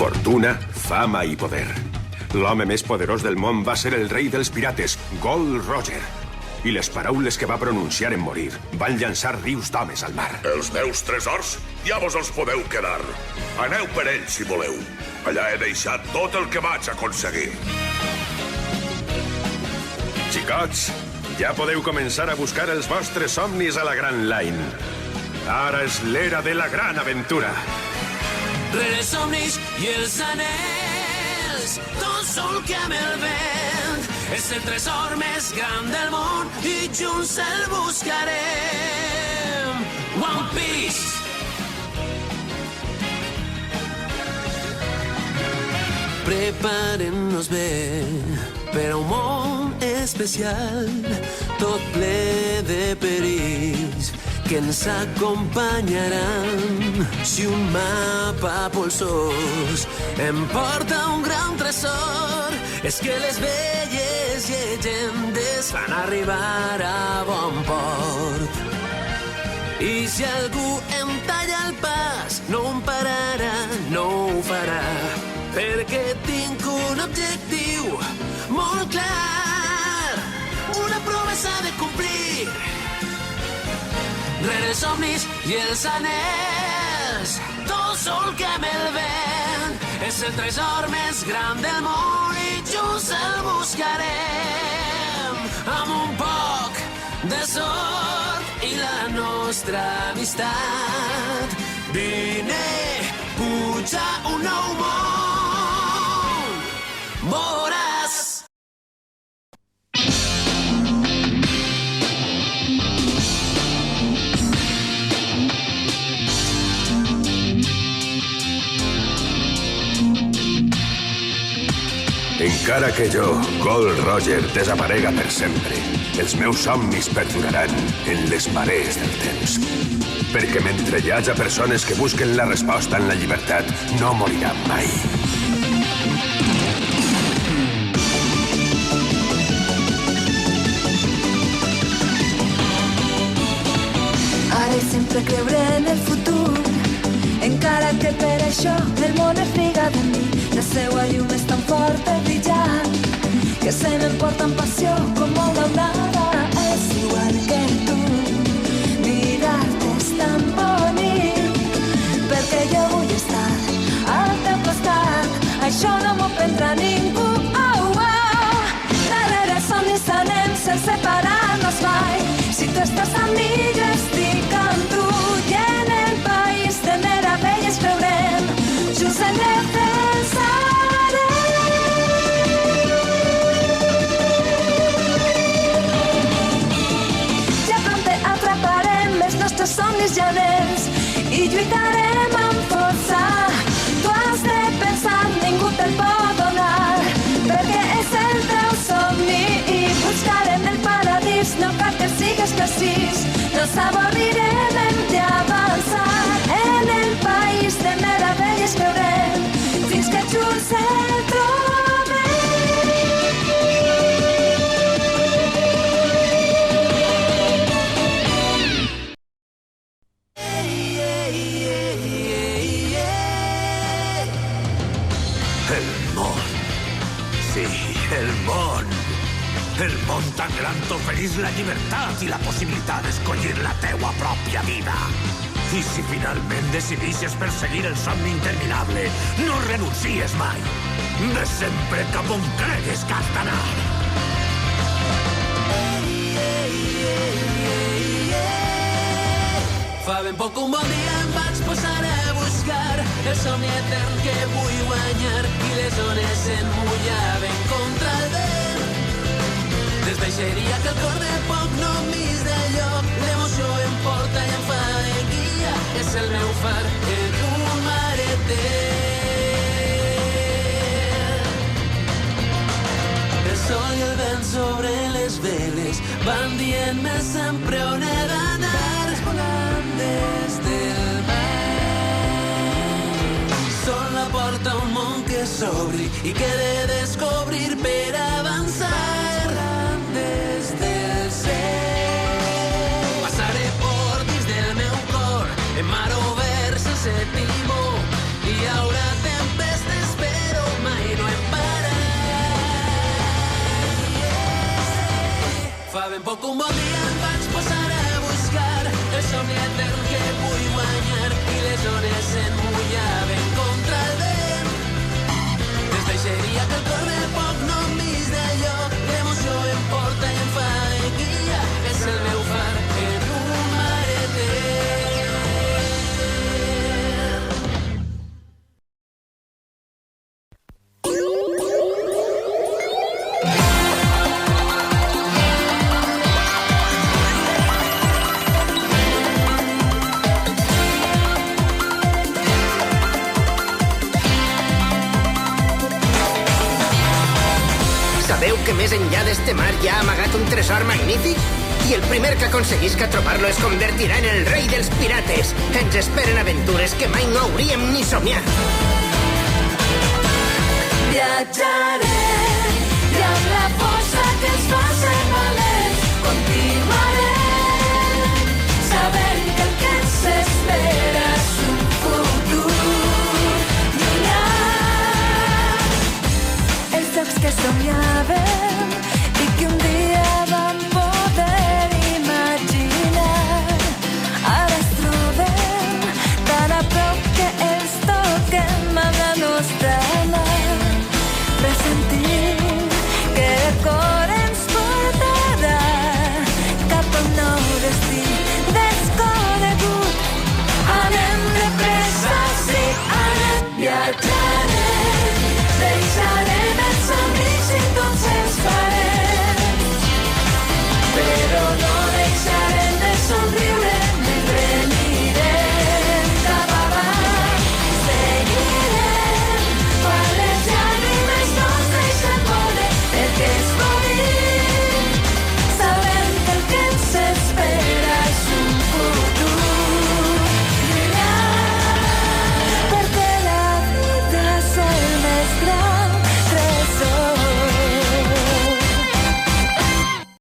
Fortuna, fama i poder. L'home més poderós del món va ser el rei dels pirates, Gold Roger. I les paraules que va pronunciar en morir van llançar rius d'homes al mar. Els meus tresors ja vos els podeu quedar. Aneu per ells si voleu. Allà he deixat tot el que vaig aconseguir. Xicots, ja podeu començar a buscar els vostres somnis a la Grand Line. Ara és l'era de la gran aventura. Rere els somnis i els anells, tot sol que amb el vent. És el tresor més gran del món i junts el buscarem. One Piece. Preparem-nos bé per a un món especial, tot ple de perills que ens acompanyaran. Si un mapa polsós em porta un gran tresor, és que les velles llegendes van arribar a bon port. I si algú em talla el pas, no em pararà, no ho farà, perquè tinc un objectiu molt clar, una promesa de complir. Rere els somnis i els anells, tot sol que amb el vent. És el tresor més gran del món i junts el buscarem. Amb un poc de sort i la nostra amistat. Vine, puja un nou món. Veuràs. Encara que jo, Gold Roger, desaparega per sempre, els meus somnis perduraran en les marees del temps. Perquè mentre hi haja persones que busquen la resposta en la llibertat, no moriran mai. Ara i sempre creuré en el futur, encara que per això el món es riga de mi. La seua llum és tan forta i brillant que se m'emporta amb passió com molt daurada. És igual que tu, mirar-te és tan bonic, perquè jo vull estar al teu costat. Això no m'ho prendrà ningú. Darrere els somnis anem sense parar-nos mai. Si tu estàs amb mi, jo estic amb tu. I en el país de meravelles creurem, junts en defensarem. Ja prompte atraparem els nostres somnis llaners i lluitarem amb força. Tu has de pensar, ningú te'l pot donar, perquè és el teu somni i buscarem el paradís. No cal que sigues precís, no s'avorrirem, hem d'avançar. En el país de meravelles creurem, fins que junts el trobem. El món. Sí, el món. El món tan gran t'oferís la llibertat i la possibilitat d'escollir la teua pròpia vida. I si finalment decidixes perseguir el somni interminable, no renuncies mai. Ves sempre cap on cregues que has d'anar. Fa ben poc un bon dia em vaig posar a buscar el somni etern que vull guanyar i les ones en mullaven contra el vent. Desvaixeria que el cor de poc no m'és de lloc, l'emoció em porta i em fa de guia. És el meu far en un mar etern. El sol i el vent sobre les veles van dient-me sempre on he d'anar. Volant des del mar. Són la porta a un món que s'obri i que he de descobrir per avançar. Volant des del cel. Passaré por dins del meu cor, en mar obert sense timó. Hi haurà tempestes tampoc un bon dia em vaig posar a buscar el somni etern que vull guanyar i les ones s'emmullaven contra el vent. Des deixaria que el cor de poc no em vis de lloc, l'emoció em porta i em fa guia, és el meu far en un mar etern. Sabeu que més enllà d'este mar hi ha amagat un tresor magnífic? I el primer que aconseguisca trobar-lo es convertirà en el rei dels pirates. Ens esperen aventures que mai no hauríem ni somiat. Viatjaré i amb la força